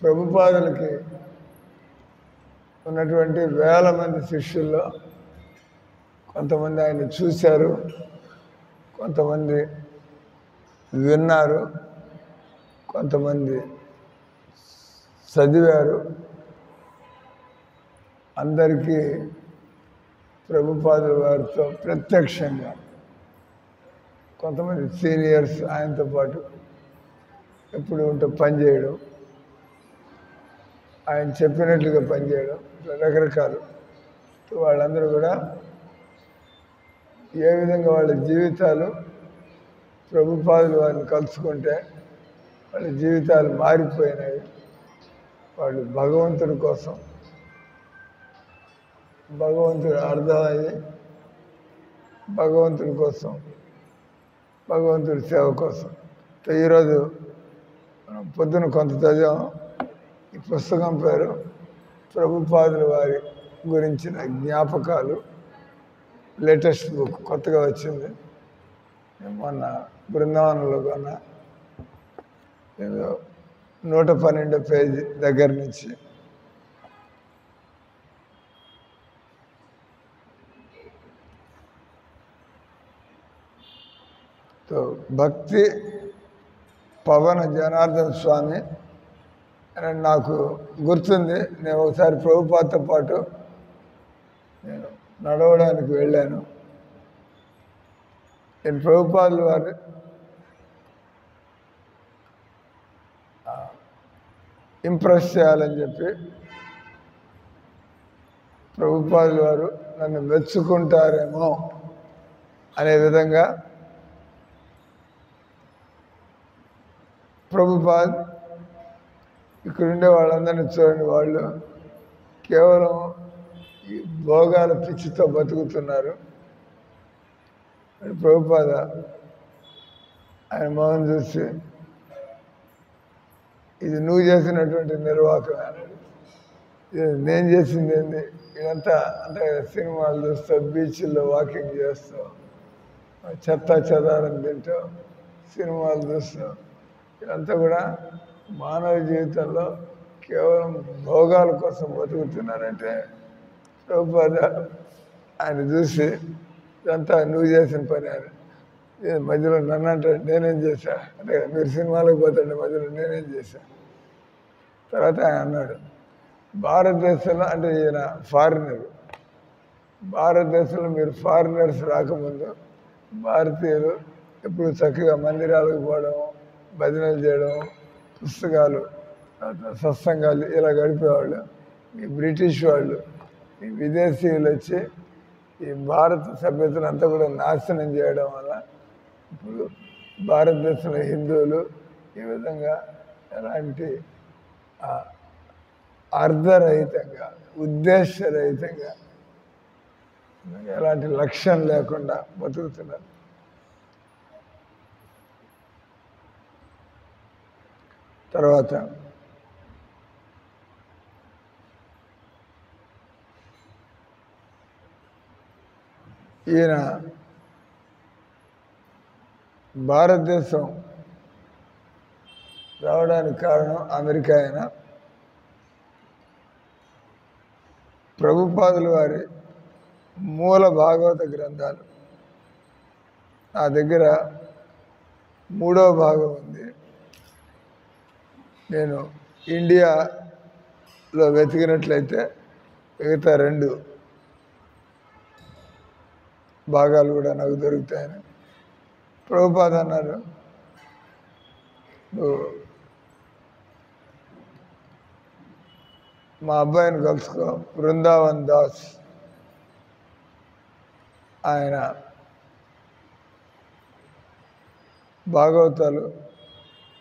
ప్రభుపాదులకి ఉన్నటువంటి వేల మంది శిష్యుల్లో కొంతమంది ఆయన చూశారు, కొంతమంది విన్నారు, కొంతమంది చదివారు. అందరికీ ప్రభుపాదుల వారితో ప్రత్యక్షంగా కొంతమంది సీనియర్స్ ఆయనతో పాటు ఎప్పుడు ఉంటే పనిచేయడం, ఆయన చెప్పినట్లుగా పనిచేయడం, రకరకాలు. వాళ్ళందరూ కూడా ఏ విధంగా వాళ్ళ జీవితాలు ప్రభుపాదులు వారిని కలుసుకుంటే వాళ్ళ జీవితాలు మారిపోయినాయి. వాళ్ళు భగవంతుడి కోసం, భగవంతుడి అర్థమయ్యి భగవంతుడి కోసం, భగవంతుడి సేవ కోసం. ఈరోజు మనం పొద్దున కొంత చదివాం. ఈ పుస్తకం పేరు ప్రభుపాదుల వారి గురించిన జ్ఞాపకాలు. లేటెస్ట్ బుక్, కొత్తగా వచ్చింది. మొన్న బృందావనంలో కొన్న 112 పేజీ దగ్గర నుంచి. భక్తి పవన జనార్దన్ స్వామి అని నాకు గుర్తుంది. నేను ఒకసారి ప్రభుపాదతో పాటు నేను నడవడానికి వెళ్ళాను. నేను ప్రభుపాదుల వారి ఇంప్రెస్ చేయాలని చెప్పి ప్రభుపాదుల వారు నన్ను మెచ్చుకుంటారేమో అనే విధంగా ప్రభుపాద్ ఇక్కడుండే వాళ్ళందరినీ చూడండి, వాళ్ళు కేవలం ఈ భోగాల పిచ్చితో బతుకుతున్నారు. ప్రభుపాద ఆయన మొహం చూసి, ఇది నువ్వు చేసినటువంటి నిర్వాహకం అన్నాడు. ఇది నేను చేసింది ఏంది? ఇదంతా అంటే సినిమాలు చూస్తావు, బీచ్ల్లో వాకింగ్ చేస్తావు, చెత్త చెదారం తింటావు, సినిమాలు చూస్తావు. ఇదంతా కూడా మానవ జీవితంలో కేవలం భోగాల కోసం బతుకుతున్నారంటే ప్రభుపాద ఆయన చూసి, ఇదంతా నువ్వు చేసిన పని అని. మధ్యలో నన్ను అంటాడు, నేనేం చేశా అంటే, మీరు సినిమాలకు పోతాండి, మధ్యలో నేనేం చేశా. తర్వాత ఆయన అన్నాడు, భారతదేశంలో అంటే ఈయన ఫారినర్, భారతదేశంలో మీరు ఫారినర్స్ రాకముందు భారతీయులు ఎప్పుడు చక్కగా మందిరాలకు పోవడం, భజనలు చేయడం, పుస్తకాలు, సత్సంగాలు ఇలా గడిపేవాళ్ళు. ఈ బ్రిటిష్ వాళ్ళు, ఈ విదేశీయులు వచ్చి ఈ భారత సభ్యతను అంతా కూడా నాశనం చేయడం వల్ల ఇప్పుడు భారతదేశంలో హిందువులు ఈ విధంగా ఎలాంటి అర్ధరహితంగా, ఉద్దేశరహితంగా, ఎలాంటి లక్ష్యం లేకుండా బతుకుతున్నారు. తర్వాత ఈయన భారతదేశం రావడానికి కారణం అమెరికా. ఆయన ప్రభుపాదుల వారి మూల భాగవత గ్రంథాలు నా దగ్గర 3వ భాగం ఉంది. నేను ఇండియాలో వెతికినట్లయితే మిగతా 2 భాగాలు కూడా నాకు దొరుకుతాయని ప్రభుపాద అన్నారు. మా అబ్బాయిని కలుసుకో, బృందావన్ దాస్, ఆయన భాగవతాలు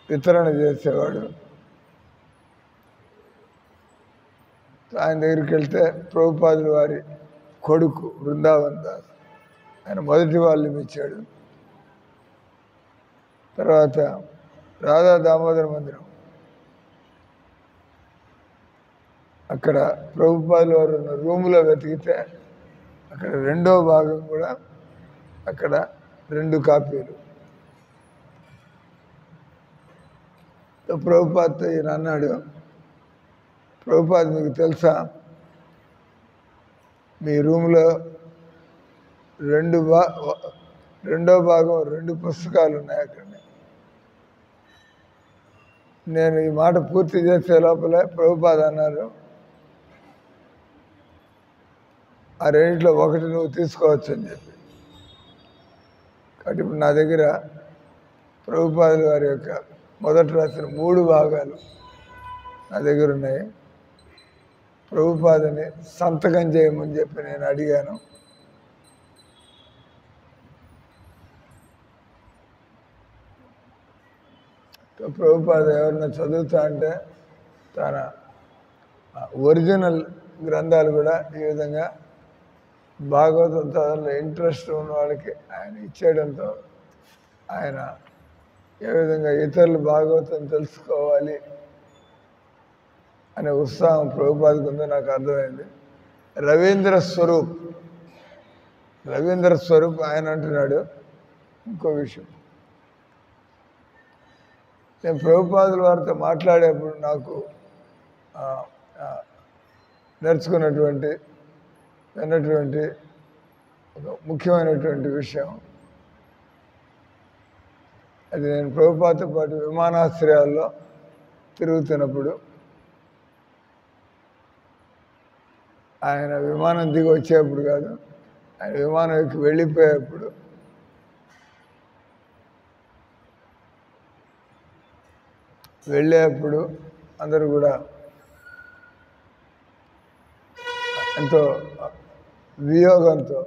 వితరణ చేసేవాడు. ఆయన దగ్గరికి వెళ్తే ప్రభుపాదుల వారి కొడుకు బృందావన్ దాస్, ఆయన మొదటి వాల్యూమ్ ఇచ్చాడు. తర్వాత రాధా దామోదర మందిరం, అక్కడ ప్రభుపాదుల వారు ఉన్న రూములో వెతికితే అక్కడ 2వ భాగం కూడా, అక్కడ 2 కాపీలు. ప్రభుపాదతో ఈయన అన్నాడు, ప్రభుపాద మీకు తెలుసా, మీ రూమ్లో రెండో భాగం 2 పుస్తకాలు ఉన్నాయి అక్కడ. నేను ఈ మాట పూర్తి చేసే లోపలే ప్రభుపాద అన్నారు, ఆ రెండిట్లో ఒకటి నువ్వు తీసుకోవచ్చు అని చెప్పి. కాబట్టి ఇప్పుడు నా దగ్గర ప్రభుపాదుల వారి యొక్క మొదట రాసిన 3 భాగాలు నా దగ్గర ఉన్నాయి. ప్రభుపాదని సంతకం చేయమని చెప్పి నేను అడిగాను. ప్రభుపాద ఎవరన్నా చదువుతా అంటే తన ఒరిజినల్ గ్రంథాలు కూడా ఈ విధంగా భాగవతం చదవడంలో ఇంట్రెస్ట్ ఉన్న వాళ్ళకి ఆయన ఇచ్చేయడంతో ఆయన ఏ విధంగా ఇతరులు భాగవతం తెలుసుకోవాలి అనే ఉత్సాహం ప్రభుపాదకు ఉందో నాకు అర్థమైంది. రవీంద్ర స్వరూప్ ఆయన అంటున్నాడు ఇంకో విషయం. నేను ప్రభుపాదుల వారితో మాట్లాడేప్పుడు నాకు నేర్చుకున్నటువంటి విన్నటువంటి ఒక ముఖ్యమైనటువంటి విషయం, అది నేను ప్రభుపాదతో పాటు విమానాశ్రయాల్లో తిరుగుతున్నప్పుడు ఆయన విమానం దిగి వచ్చేప్పుడు కాదు, ఆయన విమానం ఎక్కి వెళ్ళిపోయేప్పుడు అందరూ కూడా ఎంతో వియోగంతో,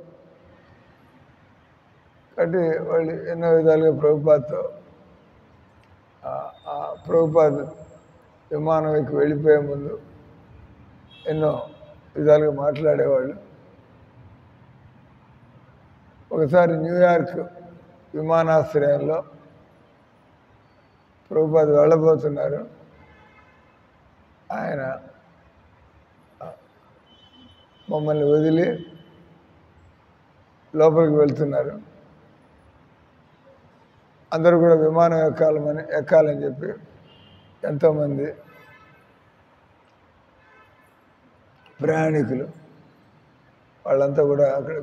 కాబట్టి వాళ్ళు ఎన్నో విధాలుగా ప్రభుపాదతో ప్రభుపాద విమానం ఎక్కి వెళ్ళిపోయే ముందు ఎన్నో విధాలుగా మాట్లాడేవాళ్ళు. ఒకసారి న్యూయార్క్ విమానాశ్రయంలో ప్రభుపాద వెళ్ళబోతున్నారు. ఆయన మమ్మల్ని వదిలి లోపలికి వెళ్తున్నారు. అందరూ కూడా విమానం ఎక్కాలని చెప్పి ఎంతోమంది ప్రయాణికులు వాళ్ళంతా కూడా అక్కడ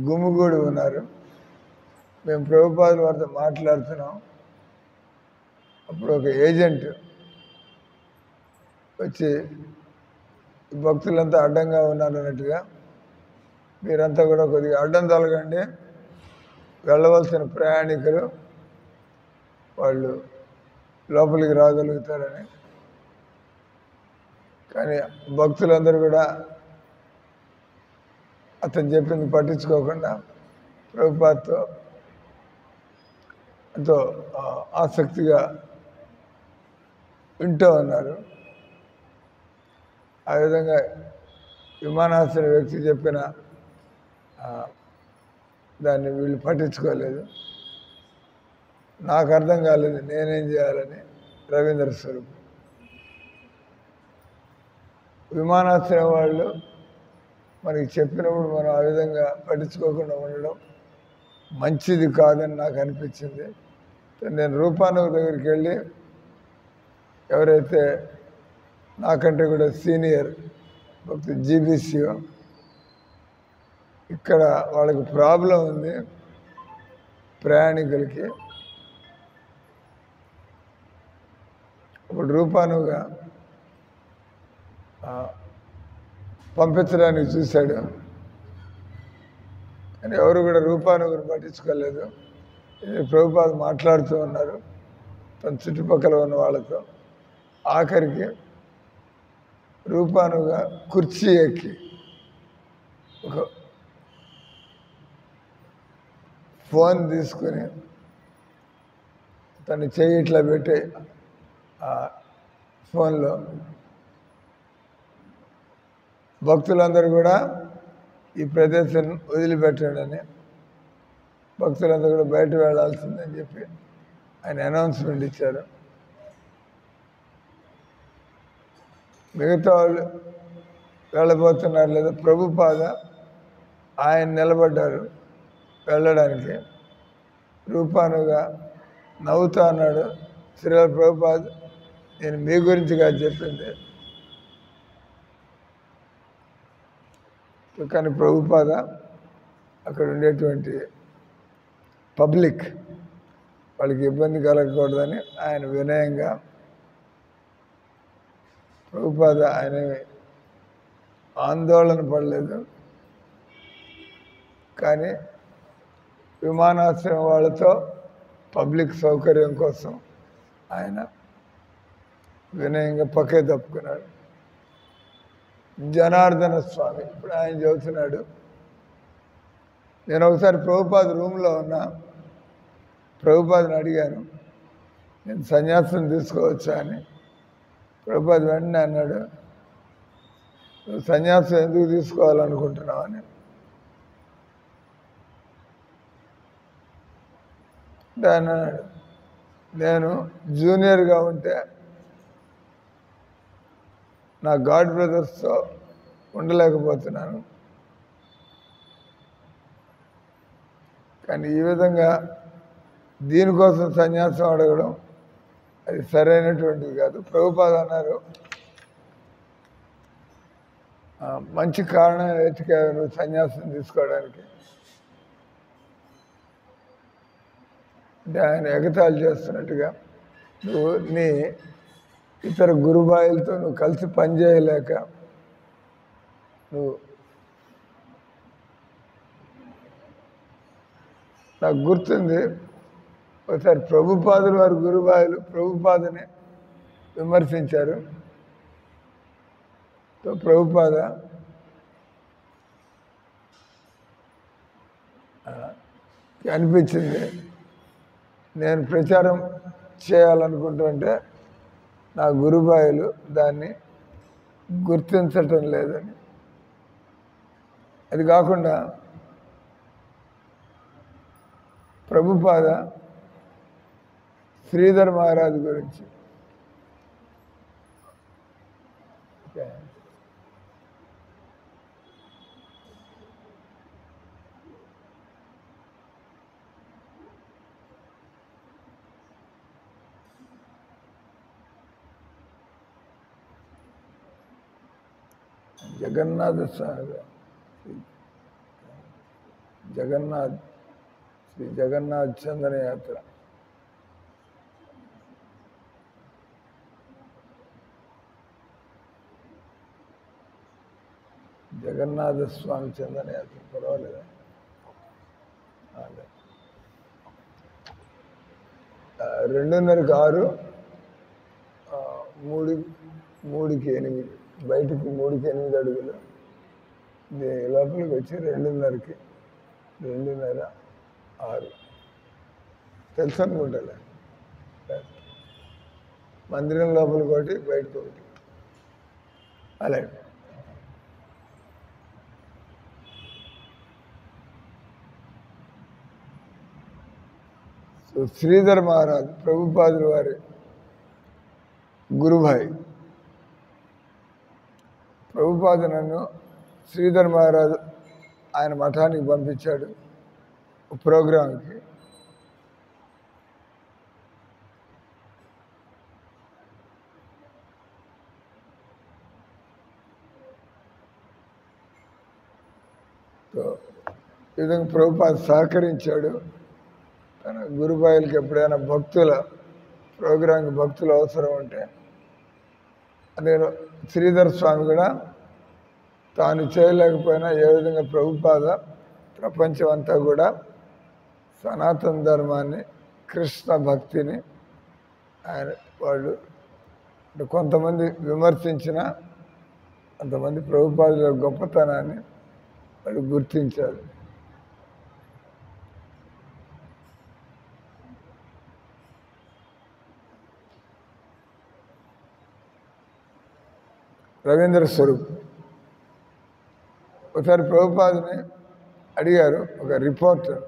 గుమిగూడి ఉన్నారు. మేము ప్రభుపాదుల వారితో మాట్లాడుతున్నాం. అప్పుడు ఒక ఏజెంట్ వచ్చి భక్తులంతా అడ్డంగా ఉన్నారు అన్నట్టుగా, మీరంతా కూడా కొద్దిగా అడ్డం తొలగండి, వెళ్ళవలసిన ప్రయాణికులు వాళ్ళు లోపలికి రాగలుగుతారని. కానీ భక్తులందరూ కూడా అతను చెప్పింది పట్టించుకోకుండా ప్రభుపాదతో ఎంతో ఆసక్తిగా వింటూ ఉన్నారు. ఆ విధంగా విమానాశ్రయ వ్యక్తి చెప్పిన దాన్ని వీళ్ళు పట్టించుకోలేదు. నాకు అర్థం కాలేదు నేనేం చేయాలని. రవీంద్ర స్వరూప్ విమానాశ్రయం వాళ్ళు మనకి చెప్పినప్పుడు మనం ఆ విధంగా పట్టించుకోకుండా ఉండడం మంచిది కాదని నాకు అనిపించింది. నేను రూపానగర్ దగ్గరికి వెళ్ళి ఎవరైతే నాకంటే కూడా సీనియర్ భక్తులు జీబీసీఓ, ఇక్కడ వాళ్ళకి ప్రాబ్లం ఉంది ప్రయాణికులకి, ఇప్పుడు రూపానుగా పంపించడానికి చూశాడు. కానీ ఎవరు కూడా రూపానుగురు పట్టించుకోలేదు. ప్రభుపాద మాట్లాడుతూ ఉన్నారు తన చుట్టుపక్కల ఉన్న వాళ్ళతో. ఆఖరికి రూపానుగా కుర్చీ ఎక్కి ఒక ఫోన్ తీసుకుని తన చెయ్యి ఇట్లా పెట్టి ఆ ఫోన్లో భక్తులందరూ కూడా ఈ ప్రదేశం వదిలిపెట్టాడని, భక్తులందరూ కూడా బయట వెళ్ళాల్సిందని చెప్పి ఆయన అనౌన్స్మెంట్ ఇచ్చారు. మిగతా వాళ్ళు వెళ్ళబోతున్నారు లేదా ప్రభుపాద ఆయన నిలబడ్డారు వెళ్ళడానికి. రూపానుగా నవ్వుతా అన్నాడు, శ్రీల ప్రభుపాద నేను మీ గురించి కాదు చెప్పింది, కానీ ప్రభుపాద అక్కడ ఉండేటువంటి పబ్లిక్ వాళ్ళకి ఇబ్బంది కలగకూడదని ఆయన వినయంగా ప్రభుపాద ఆయన ఆందోళన పడలేదు. కానీ విమానాశ్రయం వాళ్ళతో పబ్లిక్ సౌకర్యం కోసం ఆయన వినయంగా పక్కే తప్పుకున్నాడు. జనార్దన స్వామి ఇప్పుడు ఆయన చెబుతున్నాడు, నేను ఒకసారి ప్రభుపాద రూమ్లో ఉన్నా, ప్రభుపాదని అడిగాను నేను సన్యాసం తీసుకోవచ్చా అని. ప్రభుపాద వెంటనే అన్నాడు, నువ్వు సన్యాసం ఎందుకు తీసుకోవాలనుకుంటున్నావు అని. ఆయన అన్నాడు, నేను జూనియర్గా ఉంటే నా గాడ్ బ్రదర్స్తో ఉండలేకపోతున్నాను, కానీ ఈ విధంగా దీనికోసం సన్యాసం అడగడం అది సరైనటువంటిది కాదు. ప్రభుపాద అన్నారు, మంచి కారణం వెతికావు నువ్వు సన్యాసం తీసుకోవడానికి అంటే ఆయన ఎగతాళి చేస్తున్నట్టుగా, నువ్వు నీ ఇతర గురుబాయిలతో నువ్వు కలిసి పనిచేయలేక నువ్వు నాకు గుర్తుంది ఒకసారి ప్రభుపాదులు వారి గురుబాయిలు ప్రభుపాదని విమర్శించారు. ప్రభుపాద అనిపించింది నేను ప్రచారం చేయాలనుకుంటుంటే నా గురుబాయిలు దాన్ని గుర్తించటం లేదని. అది కాకుండా ప్రభుపాద శ్రీధర్ మహారాజు గురించి జగన్నాథ స్వామి శ్రీ జగన్నాథ్ చందన యాత్ర జగన్నాథ స్వామి చందన యాత్ర పర్వాలేదా 2:30 6 3కి 8 బయటకు 3కి 8 అడుగులు లోపలికి వచ్చి 2:30కి 2:30 6 తెలుసు అనుకుంటాలే. మందిరం లోపలికి ఒకటి బయటకు ఒకటి అలాగే. సో శ్రీధర్ మహారాజ్ ప్రభుపాదుల వారి గురుభాయ్. ప్రభుపాద నన్ను శ్రీధర్ మహారాజు ఆయన మఠానికి పంపించాడు ప్రోగ్రాంకి. ఈ విధంగా ప్రభుపాద సహకరించాడు. తన గురుబాయిలకి ఎప్పుడైనా భక్తుల ప్రోగ్రాంకి భక్తులు అవసరం ఉంటే నేను శ్రీధర్ స్వామి కూడా తాను చేయలేకపోయినా ఏ విధంగా ప్రభుపాద ప్రపంచం అంతా కూడా సనాతన ధర్మాన్ని కృష్ణ భక్తిని ఆయన వాళ్ళు కొంతమంది విమర్శించిన అంతమంది ప్రభుపాదుల గొప్పతనాన్ని వాళ్ళు గుర్తించారు. రవీంద్ర స్వరూప్ ఒకసారి ప్రభుపాదని అడిగారు, ఒక రిపోర్టర్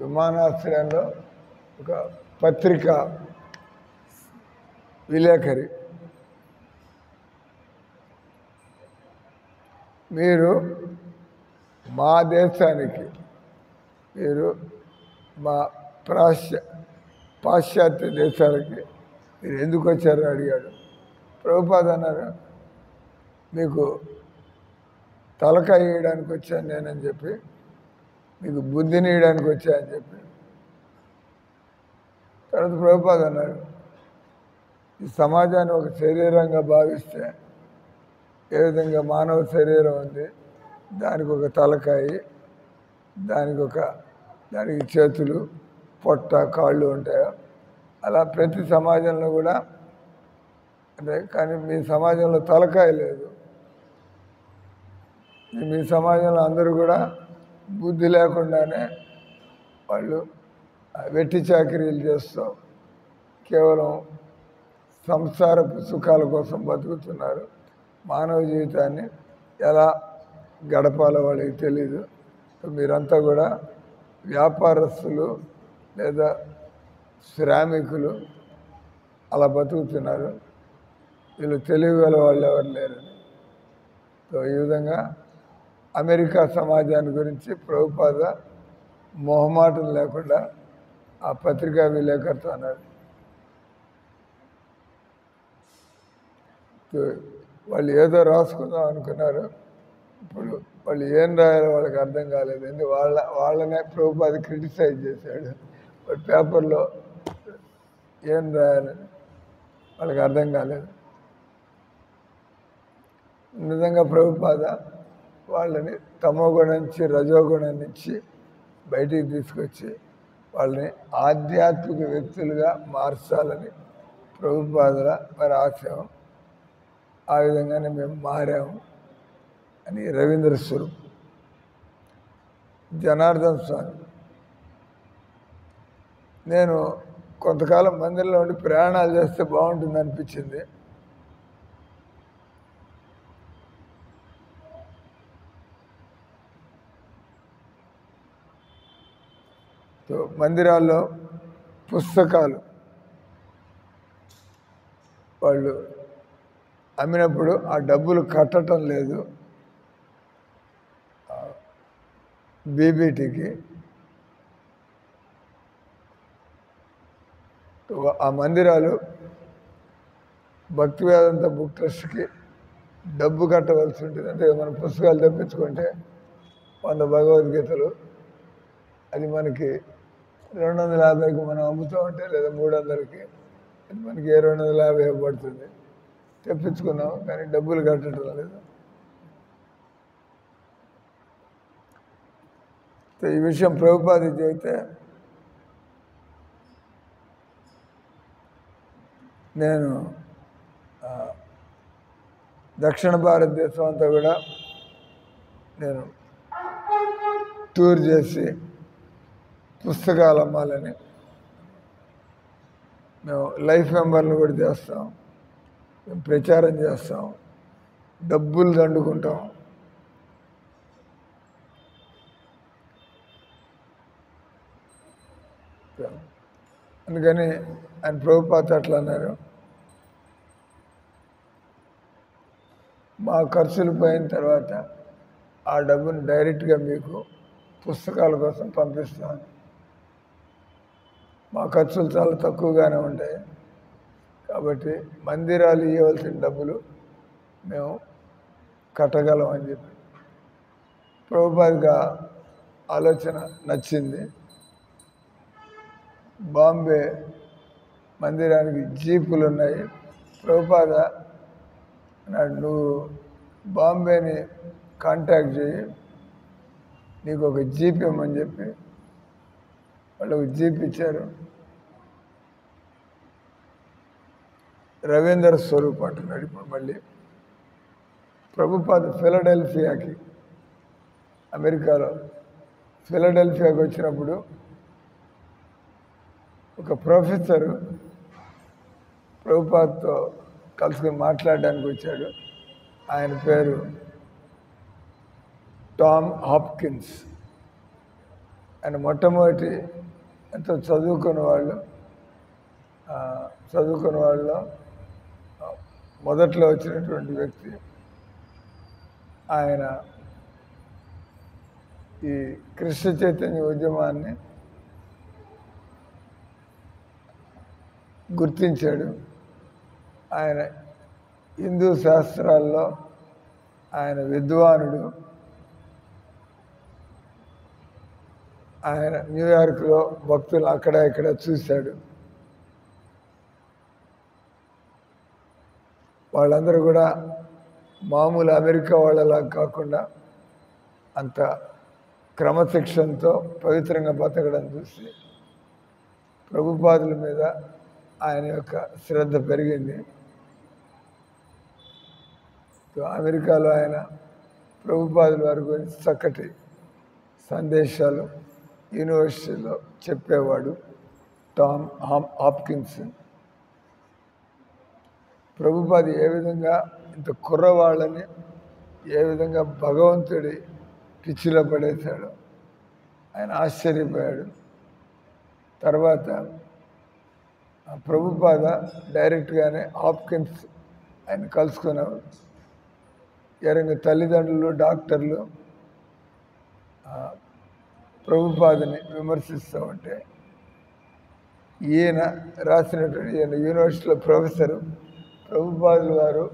విమానాశ్రయంలో ఒక పత్రికా విలేకరి, మీరు మా దేశానికి మీరు మా పాశ్చాత్య దేశాలకి మీరు ఎందుకు వచ్చారని అడిగాడు. ప్రభుపాద అన్నారు, మీకు తలకాయ వేయడానికి వచ్చాను నేనని చెప్పి, మీకు బుద్ధిని వేయడానికి వచ్చాయని చెప్పి. తర్వాత ప్రభుపాద అన్నారు, ఈ సమాజాన్ని ఒక శరీరంగా భావిస్తే ఏ విధంగా మానవ శరీరం ఉంది, దానికి ఒక తలకాయ, దానికి చేతులు, పొట్ట, కాళ్ళు ఉంటాయో, అలా ప్రతి సమాజంలో కూడా అంటే, కానీ మీ సమాజంలో తలకాయ లేదు. మీ సమాజంలో అందరూ కూడా బుద్ధి లేకుండానే వాళ్ళు వెట్టి చాకరీలు చేస్తూ కేవలం సంసారపు సుఖాల కోసం బతుకుతున్నారు. మానవ జీవితాన్ని ఎలా గడపాలో వాళ్ళకి తెలీదు. మీరంతా కూడా వ్యాపారస్తులు లేదా శ్రామికులు అలా బతుకుతున్నారు. వీళ్ళు తెలివి గల వాళ్ళు ఎవరు లేరని. సో ఈ విధంగా అమెరికా సమాజాన్ని గురించి ప్రభుపాద మొహమాటం లేకుండా ఆ పత్రికా విలేకరుతో అన్నాడు. వాళ్ళు ఏదో రాసుకుందాం అనుకున్నారు, ఇప్పుడు వాళ్ళు ఏం రాయాలో వాళ్ళకి అర్థం కాలేదు. ఎందుకు వాళ్ళనే ప్రభుపాద క్రిటిసైజ్ చేశాడు. వాళ్ళ పేపర్లో ఏం రాయాలని వాళ్ళకి అర్థం కాలేదు. నిజంగా ప్రభుపాద వాళ్ళని తమోగుణం నుంచి రజోగుణం నుంచి బయటికి తీసుకొచ్చి వాళ్ళని ఆధ్యాత్మిక వ్యక్తులుగా మార్చాలని ప్రభుపాదల మరి ఆశయం. ఆ విధంగానే మేము మారాము అని రవీంద్ర స్వరూప్. జనార్దన్ స్వామి, నేను కొంతకాలం మందిరంలో ఉండి ప్రయాణాలు చేస్తే బాగుంటుంది అనిపించింది. మందిరాల్లో పుస్తకాలు వాళ్ళు అమ్మినప్పుడు ఆ డబ్బులు కట్టడం లేదు బీబీటీకి. ఆ మందిరాలు భక్తి వేదాంత బుక్ ట్రస్ట్కి డబ్బు కట్టవలసి ఉంటుంది. అంటే మనం పుస్తకాలు తెప్పించుకుంటే 100 భగవద్గీతలు, అది మనకి 250కి మనం అమ్ముతూ ఉంటే, లేదా 300కి, అది మనకి 250 ఇవ్వబడుతుంది. తెప్పించుకున్నాం కానీ డబ్బులు కట్టడం లేదు. ఈ విషయం ప్రభుపాద చెబితే నేను దక్షిణ భారతదేశం అంతా కూడా నేను టూర్ చేసి పుస్తకాలు అమ్మాలని, మేము లైఫ్ మెంబర్లు కూడా చేస్తాం, మేము ప్రచారం చేస్తాం, డబ్బులు దండుకుంటాం. అందుకని ఆయన ప్రభుపాద అట్లా అన్నారు, మా ఖర్చులు పోయిన తర్వాత ఆ డబ్బును డైరెక్ట్గా మీకు పుస్తకాల కోసం పంపిస్తాను. మా ఖర్చులు చాలా తక్కువగానే ఉంటాయి కాబట్టి మందిరాలు ఇవ్వవలసిన డబ్బులు మేము కట్టగలం అని చెప్పి ప్రభుపాదగా ఆలోచన నచ్చింది. బాంబే మందిరానికి జీపులు ఉన్నాయి. ప్రభుపాద అన్నాడు, నువ్వు బాంబేని కాంటాక్ట్ చేయి, నీకు ఒక జీప్ ఇవ్వమని చెప్పి వాళ్ళకు జీప్ ఇచ్చారు. రవీంద్ర స్వరూప్ అంటున్నాడు. ఇప్పుడు మళ్ళీ ప్రభుపాద ఫిలడెల్ఫియాకి, అమెరికాలో ఫిలడెల్ఫియాకి వచ్చినప్పుడు ఒక ప్రొఫెసరు ప్రభుపాదతో కలుసుకుని మాట్లాడడానికి వచ్చాడు. ఆయన పేరు టామ్ హాప్కిన్స్. ఆయన మొట్టమొదటి ఎంతో చదువుకున్న వాళ్ళలో మొదట్లో వచ్చినటువంటి వ్యక్తి. ఆయన ఈ కృష్ణ చైతన్య ఉద్యమాన్ని గుర్తించాడు. ఆయన హిందూ శాస్త్రాల్లో ఆయన విద్వానుడు. ఆయన న్యూయార్క్లో భక్తులు అక్కడ ఇక్కడ చూశాడు. వాళ్ళందరూ కూడా మామూలు అమెరికా వాళ్ళలా కాకుండా అంత క్రమశిక్షణతో పవిత్రంగా బతకడం చూసి ప్రభుపాదుల మీద ఆయన యొక్క శ్రద్ధ పెరిగింది. అమెరికాలో ఆయన ప్రభుపాదుల వారి గురించి చక్కటి సందేశాలు యూనివర్సిటీలో చెప్పేవాడు. టామ్ హాప్కిన్స్ ప్రభుపాది ఏ విధంగా ఇంత కుర్రవాళ్ళని ఏ విధంగా భగవంతుడి పిచ్చిలో పడేశాడు, ఆయన ఆశ్చర్యపోయాడు. తర్వాత ప్రభుపాద డైరెక్ట్గానే హాప్కిన్స్ ఆయన కలుసుకున్నారు. ఎరంగ తల్లిదండ్రులు డాక్టర్లు ప్రభుపాదని విమర్శిస్తూ ఉంటే ఈయన రాసినటువంటి ఈయన యూనివర్సిటీలో ప్రొఫెసరు ప్రభుపాదుల వారు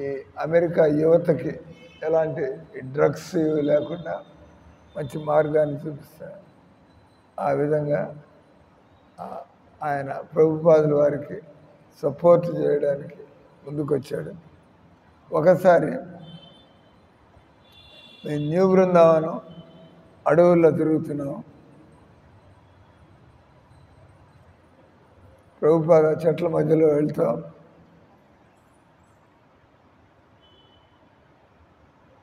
ఈ అమెరికా యువతకి ఎలాంటి డ్రగ్స్ లేకుండా మంచి మార్గాన్ని చూపిస్తారు. ఆ విధంగా ఆయన ప్రభుపాదుల వారికి సపోర్ట్ చేయడానికి ముందుకొచ్చాడు. ఒకసారి మేము న్యూ బృందావనం అడవుల్లో తిరుగుతున్నాం. ప్రభుపాద చెట్ల మధ్యలో వెళ్తాం.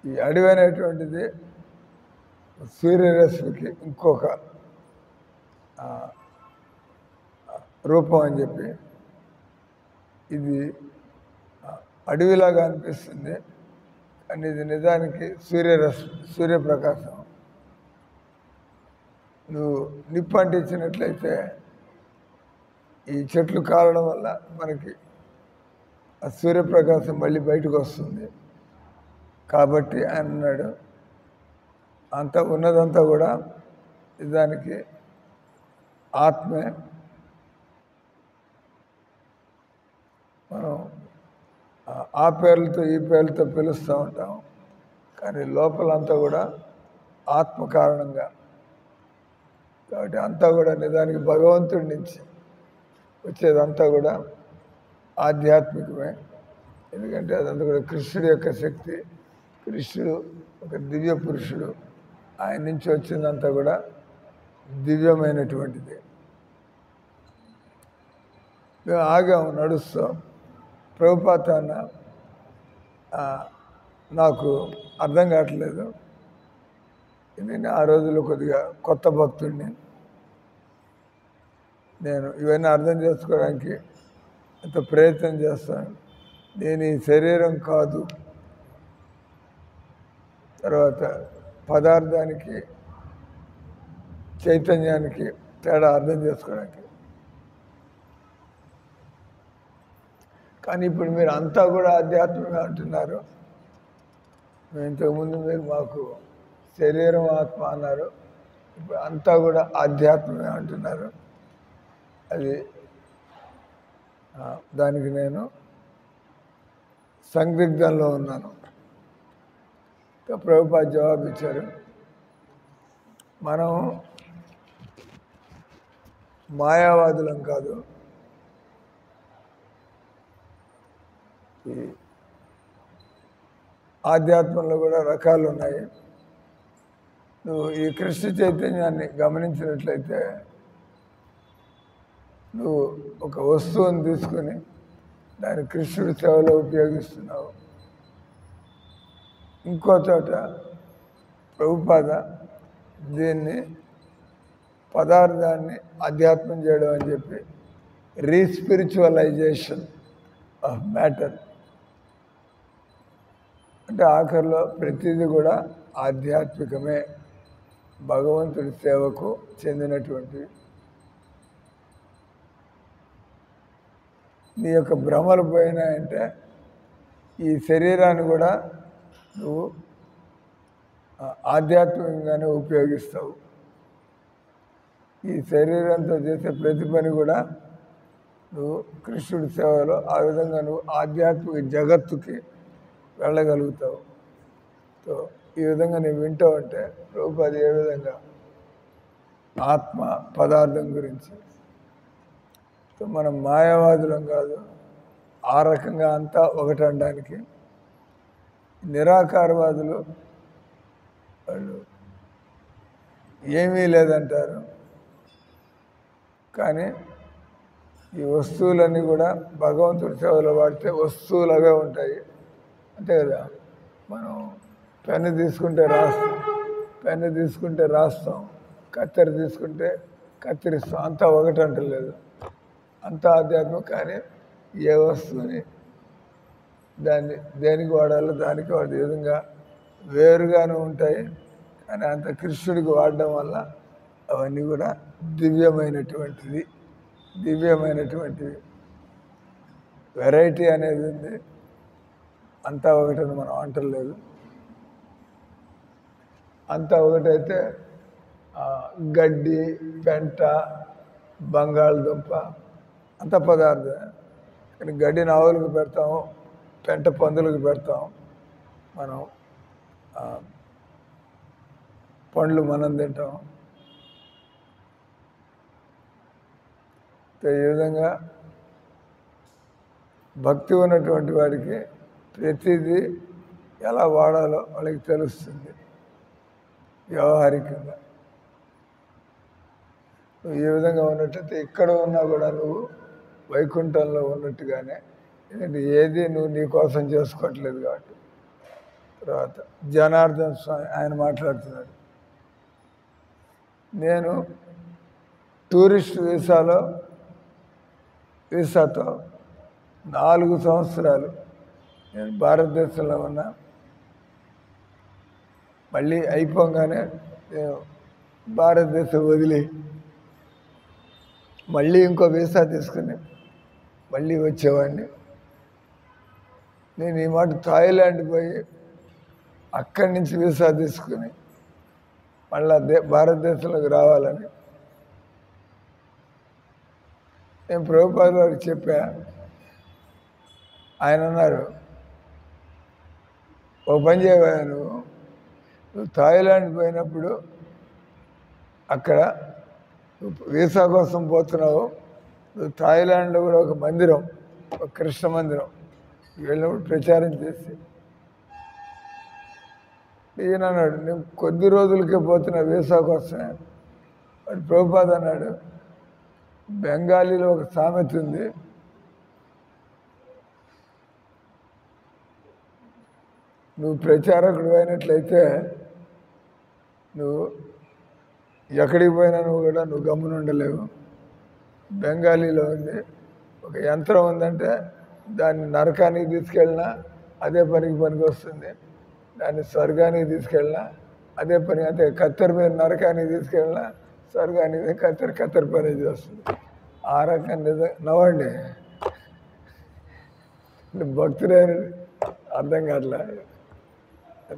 ఈ అడవి అనేటువంటిది సూర్యరశ్మికి ఇంకొక రూపం అని చెప్పి ఇది అడవిలాగా అనిపిస్తుంది, కానీ ఇది నిజానికి సూర్యప్రకాశం. నువ్వు నిప్పు అంటించినట్లయితే ఈ చెట్లు కాలడం వల్ల మనకి ఆ సూర్యప్రకాశం మళ్ళీ బయటకు వస్తుంది. కాబట్టి ఆయన అన్నాడు అంతా ఉన్నదంతా కూడా నిజానికి ఆత్మే. మనం ఆ పేర్లతో ఈ పేర్లతో పిలుస్తూ ఉంటాం, కానీ లోపలంతా కూడా ఆత్మ కారణంగా. కాబట్టి అంతా కూడా నిజానికి భగవంతుడి నుంచి వచ్చేదంతా కూడా ఆధ్యాత్మికమే. ఎందుకంటే అదంతా కూడా కృష్ణుడి యొక్క శక్తి. కృష్ణుడు ఒక దివ్య పురుషుడు, ఆయన నుంచి వచ్చిందంతా కూడా దివ్యమైనటువంటిది. మేము ఆగాము, నడుస్తాం. ప్రభుపాద అన్న నాకు అర్థం కావట్లేదు, నేను ఆ రోజుల్లో కొద్దిగా కొత్త భక్తుడిని, నేను ఇవన్నీ అర్థం చేసుకోవడానికి ఎంత ప్రయత్నం చేస్తాను. నేను ఈ శరీరం కాదు. తర్వాత పదార్థానికి చైతన్యానికి తేడా అర్థం చేసుకోవడానికి. కానీ ఇప్పుడు మీరు అంతా కూడా ఆధ్యాత్మికంగా అంటున్నారు. ఇంతకుముందు మీరు మాకు శరీరం ఆత్మ అన్నారు, ఇప్పుడు అంతా కూడా ఆధ్యాత్మికంగా అంటున్నారు. అది దానికి నేను సందిగ్ధంలో ఉన్నాను. ప్రభుపాద జవాబు ఇచ్చారు, మనం మాయావాదులం కాదు. ఈ ఆధ్యాత్మంలో కూడా రకాలు ఉన్నాయి. నువ్వు ఈ కృష్ణ చైతన్యాన్ని గమనించినట్లయితే నువ్వు ఒక వస్తువుని తీసుకొని దాన్ని కృష్ణుడి సేవలో ఉపయోగిస్తున్నావు. ఇంకో చోట ప్రభుపాద దీన్ని పదార్థాన్ని అధ్యాత్మం చేయడం అని చెప్పి రీస్పిరిచువలైజేషన్ ఆఫ్ మ్యాటర్ అంటే ఆఖరిలో ప్రతిదీ కూడా ఆధ్యాత్మికమే, భగవంతుడి సేవకు చెందినటువంటి. నీ యొక్క భ్రమలు పోయినాయంటే ఈ శరీరాన్ని కూడా నువ్వు ఆధ్యాత్మికంగానే ఉపయోగిస్తావు. ఈ శరీరంతో చేసే ప్రతి పని కూడా నువ్వు కృష్ణుడి సేవలో ఆ విధంగా నువ్వు ఆధ్యాత్మిక జగత్తుకి వెళ్ళగలుగుతావు. సో ఈ విధంగా నువ్వు వింటావు అంటే ప్రభుపాద ఏ విధంగా ఆత్మ పదార్థం గురించి. మనం మాయావాదులం కాదు. ఆ రకంగా అంతా ఒకటి అనడానికి. నిరాకారవాదులు వాళ్ళు ఏమీ లేదంటారు. కానీ ఈ వస్తువులన్నీ కూడా భగవంతుడి సేవలో వాడితే వస్తువులుగా ఉంటాయి. అంతే కదా. మనం పెన్ను తీసుకుంటే రాస్తాం, కత్తెర తీసుకుంటే కత్తిరిస్తాం. అంతా ఒకటి అంటలేదు, అంతా ఆధ్యాత్మికం. కానీ ఏ వస్తువుని దాన్ని దేనికి వాడాలో దానికి వాడే విధంగా వేరుగానే ఉంటాయి. కానీ అంత కృష్ణుడికి వాడడం వల్ల అవన్నీ కూడా దివ్యమైనటువంటివి. వెరైటీ అనేది ఉంది. అంతా ఒకటని మనం అంటలేదు. అంతా ఒకటైతే గడ్డి, పెంట, బంగాళదుంప అంత పదార్థం. కానీ గడ్డిని ఆవులకు పెడతాము, పెంట పందులకు పెడతాం, మనం పండ్లు మనం తింటాం. ఈ విధంగా భక్తి ఉన్నటువంటి వాడికి ప్రతిదీ ఎలా వాడాలో వాళ్ళకి తెలుస్తుంది వ్యవహారికంగా. నువ్వు ఈ విధంగా ఉన్నట్టయితే ఇక్కడ ఉన్నా కూడా నువ్వు వైకుంఠంలో ఉన్నట్టుగానే. ఎందుకంటే ఏది నువ్వు నీ కోసం చేసుకోవట్లేదు కాబట్టి. తర్వాత జనార్దన్ స్వామి ఆయన మాట్లాడుతున్నాడు. నేను టూరిస్ట్ వీసాతో 4 సంవత్సరాలు నేను భారతదేశంలో ఉన్నా. మళ్ళీ అయిపోగానే నేను భారతదేశం వదిలి మళ్ళీ ఇంకో వీసా తీసుకుని మళ్ళీ వచ్చేవాడిని. నేను ఈ మాట థాయిలాండ్ పోయి అక్కడి నుంచి వీసా తీసుకుని మళ్ళీ భారతదేశంలోకి రావాలని నేను ప్రభుపాద వారికి చెప్పా. ఆయన అన్నారు, ఒక పని చేయవా, నువ్వు థాయిలాండ్ పోయినప్పుడు అక్కడ వీసా కోసం పోతున్నావు, నువ్వు థాయిలాండ్లో కూడా ఒక మందిరం, ఒక కృష్ణ మందిరం వెళ్ళినప్పుడు ప్రచారం చేసి. ఈయన అన్నాడు, నేను కొద్ది రోజులకే పోతున్నా వీసా కోసమే. వాడు ప్రభుపాద అన్నాడు, బెంగాలీలో ఒక సామెత ఉంది, నువ్వు ప్రచారకుడు అయినట్లయితే నువ్వు ఎక్కడికి పోయినా నువ్వు గమ్మున ఉండలేవు. బెంగాలీలో ఉంది, ఒక యంత్రం ఉందంటే దాన్ని నరకానికి తీసుకెళ్ళినా అదే పనికి వస్తుంది, దాన్ని స్వర్గానికి తీసుకెళ్ళినా అదే పని. అంటే కత్తెర మీద నరకానికి తీసుకెళ్ళినా స్వర్గానికి కత్తెర పని చేస్తుంది. ఆ రకంగా నవ్వండి. భక్తుడైన అర్థం కావట్లే.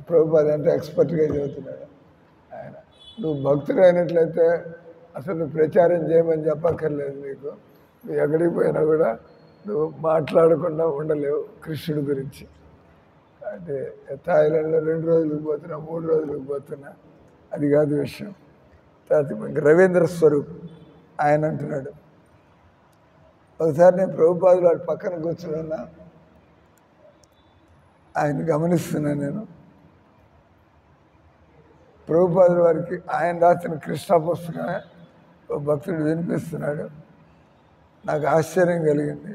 ప్రభుపాద అంటే ఎక్స్పర్ట్గా చెబుతున్నాడు ఆయన. నువ్వు భక్తుడు అయినట్లయితే అసలు ప్రచారం చేయమని చెప్పక్కర్లేదు నీకు. నువ్వు ఎక్కడికి పోయినా కూడా నువ్వు మాట్లాడకుండా ఉండలేవు కృష్ణుడి గురించి. అంటే థాయిలాండ్లో 2 రోజులకు పోతున్నా, 3 రోజులకు పోతున్నా, అది కాదు విషయం. తర్వాత రవీంద్ర స్వరూప్ ఆయన అంటున్నాడు, ఒకసారి నేను ప్రభుపాదులు వాడి పక్కన కూర్చున్నా, ఆయన గమనిస్తున్నాను. నేను ప్రభుపాదుల వారికి ఆయన రాసిన కృష్ణ పుస్తకమే ఒక భక్తుడు వినిపిస్తున్నాడు. నాకు ఆశ్చర్యం కలిగింది.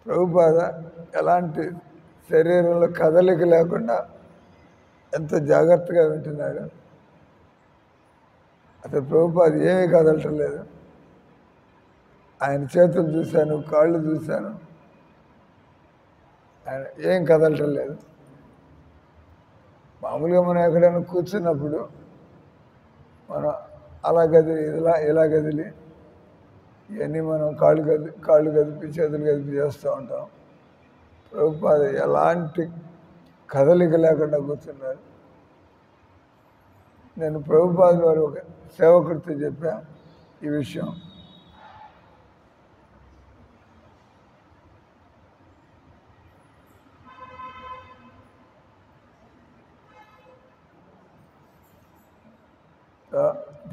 ప్రభుపాద ఎలాంటి శరీరంలో కదలిక లేకుండా ఎంత జాగ్రత్తగా వింటున్నాడు. అసలు ప్రభుపాద ఏమీ కదలటం లేదు. ఆయన చేతులు చూశాను, కాళ్ళు చూశాను, ఆయన ఏం కదలటం లేదు. మామూలుగా మనం ఎక్కడైనా కూర్చున్నప్పుడు మనం అలా కదిలి ఇలా కదిలి ఇవన్నీ మనం కాళ్ళు కదిపి చేతులు కదిపి చేస్తూ ఉంటాం. ప్రభుపాద ఎలాంటి కదలిక లేకుండా కూర్చున్నారు. నేను ప్రభుపాద వారు ఒక సేవకుడితో చెప్పా ఈ విషయం.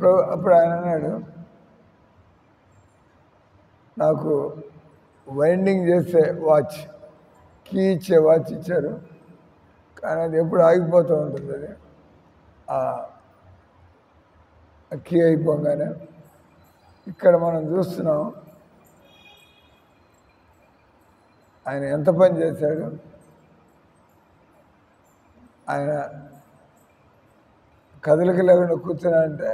అప్పుడు ఆయన అన్నాడు, నాకు వైండింగ్ చేసే వాచ్, కీ ఇచ్చే వాచ్ ఇచ్చారు, కానీ అది ఎప్పుడు ఆగిపోతూ ఉంటుంది. అది కీ అయిపోగానే ఇక్కడ మనం చూస్తున్నాం ఆయన ఎంత పని చేశాడు. ఆయన కదలిక లేకుండా కూర్చున్నా అంటే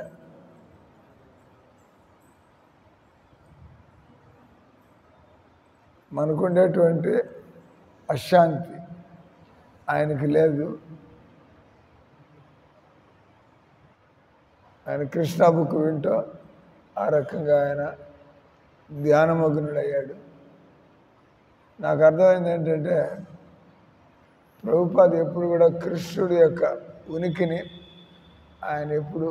మనకుండేటువంటి అశాంతి ఆయనకి లేదు. ఆయన కృష్ణ బుక్ వింటూ ఆ రకంగా ఆయన ధ్యానమగ్నుడయ్యాడు. నాకు అర్థమైంది ఏంటంటే, ప్రభుపాద ఎప్పుడు కూడా కృష్ణుడి యొక్క ఉనికిని ఆయన ఎప్పుడు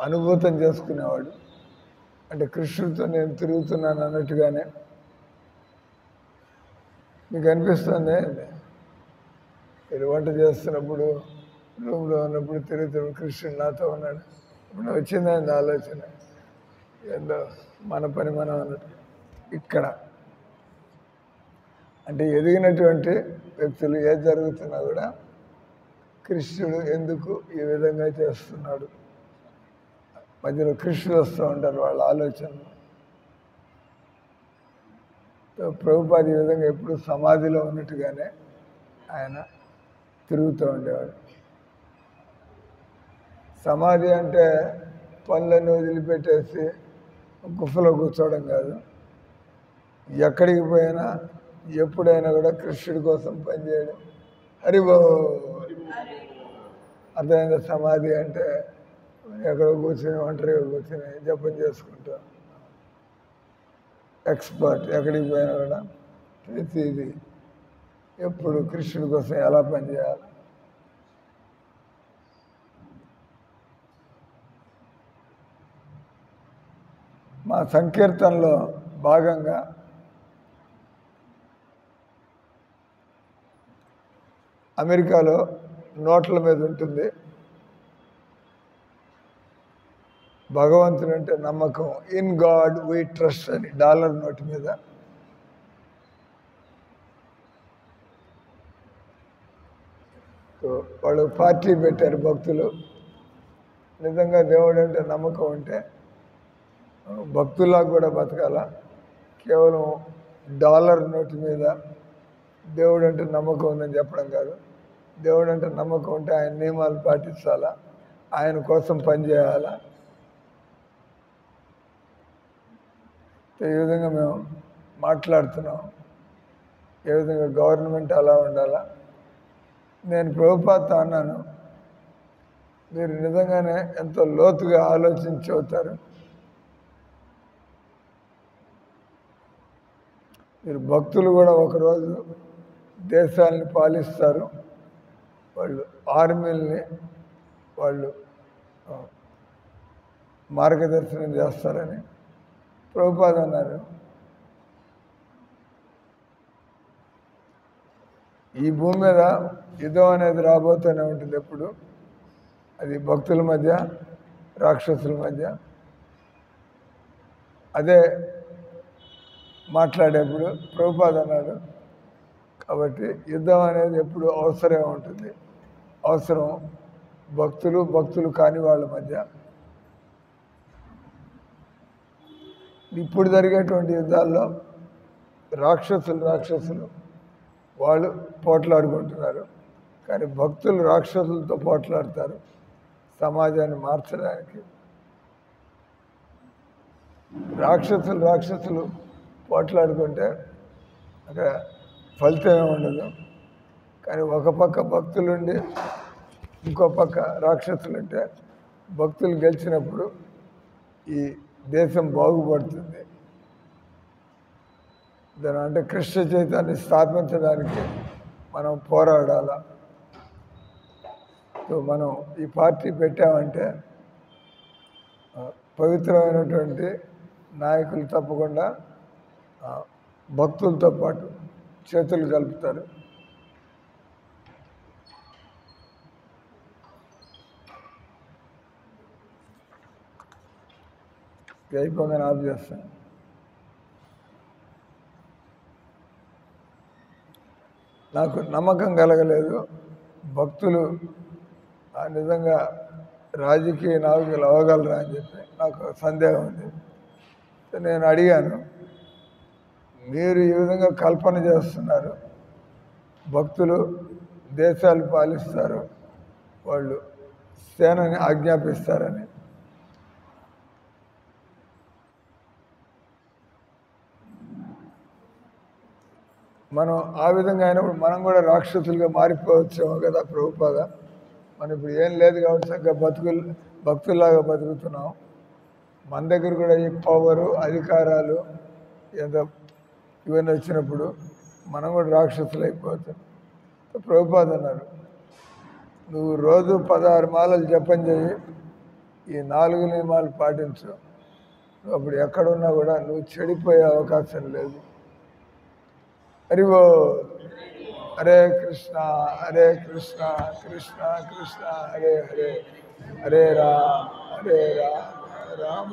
అనుభూతం చేసుకునేవాడు. అంటే కృష్ణుడితో నేను తిరుగుతున్నాను అన్నట్టుగానే మీకు అనిపిస్తుంది. మీరు వంట చేస్తున్నప్పుడు, రూమ్లో ఉన్నప్పుడు తిరుగుతున్నప్పుడు కృష్ణుడు నాతో ఉన్నాడు. ఇప్పుడు వచ్చింది ఆలోచన, ఏదో మన పని మనం అన్నట్టు. ఇక్కడ అంటే ఎదిగినటువంటి వ్యక్తులు ఏది జరుగుతున్నా కూడా కృష్ణుడు ఎందుకు ఈ విధంగా చేస్తున్నాడు, మధ్యలో కృష్ణుడు వస్తూ ఉంటారు వాళ్ళ ఆలోచనలు. ప్రభుపాద ఈ విధంగా ఎప్పుడు సమాధిలో ఉన్నట్టుగానే ఆయన తిరుగుతూ ఉండేవాడు. సమాధి అంటే పనులను వదిలిపెట్టేసి గుఫలో కూర్చోవడం కాదు. ఎక్కడికి పోయినా ఎప్పుడైనా కూడా కృష్ణుడి కోసం పనిచేయడం. హరిబో అర్థమైంది. సమాధి అంటే ఎక్కడో కూర్చొని ఒంటరిగా కూర్చొని జపం చేసుకుంటాం. ఎక్స్పర్ట్ ఎక్కడికి పోయినా కూడా ప్రతిదీ ఎప్పుడు కృష్ణుడి కోసం ఎలా పనిచేయాలి. మా సంకీర్తనలో భాగంగా అమెరికాలో నోట్ల మీద ఉంటుంది, భగవంతుడు అంటే నమ్మకం, ఇన్ గాడ్ వీ ట్రస్ట్ అని డాలర్ నోటు మీద. వాళ్ళు పార్టీ పెట్టారు భక్తులు. నిజంగా దేవుడు అంటే నమ్మకం ఉంటే భక్తుల్లా కూడా బతకాల. కేవలం డాలర్ నోటు మీద దేవుడు అంటే నమ్మకం ఉందని చెప్పడం కాదు. దేవుడు అంటే నమ్మకం ఉంటే ఆయన నియమాలు పాటించాలా, ఆయన కోసం పనిచేయాలా. ఈ విధంగా మేము మాట్లాడుతున్నాం. ఏ విధంగా గవర్నమెంట్ అలా ఉండాలా. నేను ప్రభుపాదతో అన్నాను, మీరు నిజంగానే ఎంతో లోతుగా ఆలోచించి అవుతారు. మీరు భక్తులు కూడా ఒకరోజు దేశాలని పాలిస్తారు, వాళ్ళు ఆర్మీల్ని వాళ్ళు మార్గదర్శనం చేస్తారని ప్రభుపాద అన్నారు. ఈ భూమి మీద యుద్ధం అనేది రాబోతూనే ఉంటుంది ఎప్పుడు. అది భక్తుల మధ్య, రాక్షసుల మధ్య. అదే మాట్లాడేప్పుడు ప్రభుపాద అన్నాడు. కాబట్టి యుద్ధం అనేది ఎప్పుడు అవసరమే ఉంటుంది. అవసరం భక్తులు కాని వాళ్ళ మధ్య. ఇప్పుడు జరిగేటువంటి యుద్ధాల్లో రాక్షసులు వాళ్ళు పోట్లాడుకుంటున్నారు, కానీ భక్తులు రాక్షసులతో పోట్లాడతారు సమాజాన్ని మార్చడానికి. రాక్షసులు పోట్లాడుకుంటే అక్కడ ఫలితమే ఉండదు. కానీ ఒక పక్క భక్తులుండి ఇంకో పక్క రాక్షసులుంటే భక్తులు గెలిచినప్పుడు ఈ దేశం బాగుపడుతుంది. దాని అంటే కృష్ణ చైతన్యాన్ని స్థాపించడానికి మనం పోరాడాల. సో మనం ఈ పార్టీ పెట్టామంటే పవిత్రమైనటువంటి నాయకులు తప్పకుండా భక్తులతో పాటు చేతులు కలుపుతారు. ఇది అయిపోగానే ఆఫ్ చేస్తాను. నాకు నమ్మకం కలగలేదు. భక్తులు నిజంగా రాజకీయ నాయకులు అవ్వగలరా అని చెప్పి నాకు సందేహం ఉంది. నేను అడిగాను, మీరు ఈ విధంగా కల్పన చేస్తున్నారు, భక్తులు దేశాలు పాలిస్తారు, వాళ్ళు సేనని ఆజ్ఞాపిస్తారని. మనం ఆ విధంగా అయినప్పుడు మనం కూడా రాక్షసులుగా మారిపోవచ్చేమో కదా ప్రభుపాద. మనం ఇప్పుడు ఏం లేదు కాబట్టి చక్కగా భక్తుల్లాగా బతుకుతున్నాం. మన దగ్గర కూడా ఈ పవరు, అధికారాలు ఎంత ఇవన్నీ వచ్చినప్పుడు మనం కూడా రాక్షసులు అయిపోతాం. ప్రభుపాద అన్నారు, నువ్వు రోజు 16 మాలలు జపం చేయి, ఈ 4 నియమాలు పాటించు, నువ్వు అప్పుడు ఎక్కడున్నా కూడా నువ్వు చెడిపోయే అవకాశం లేదు. హరివో. హరే కృష్ణ హరే కృష్ణ కృష్ణ కృష్ణ హరే హరే, హరే రామ రామ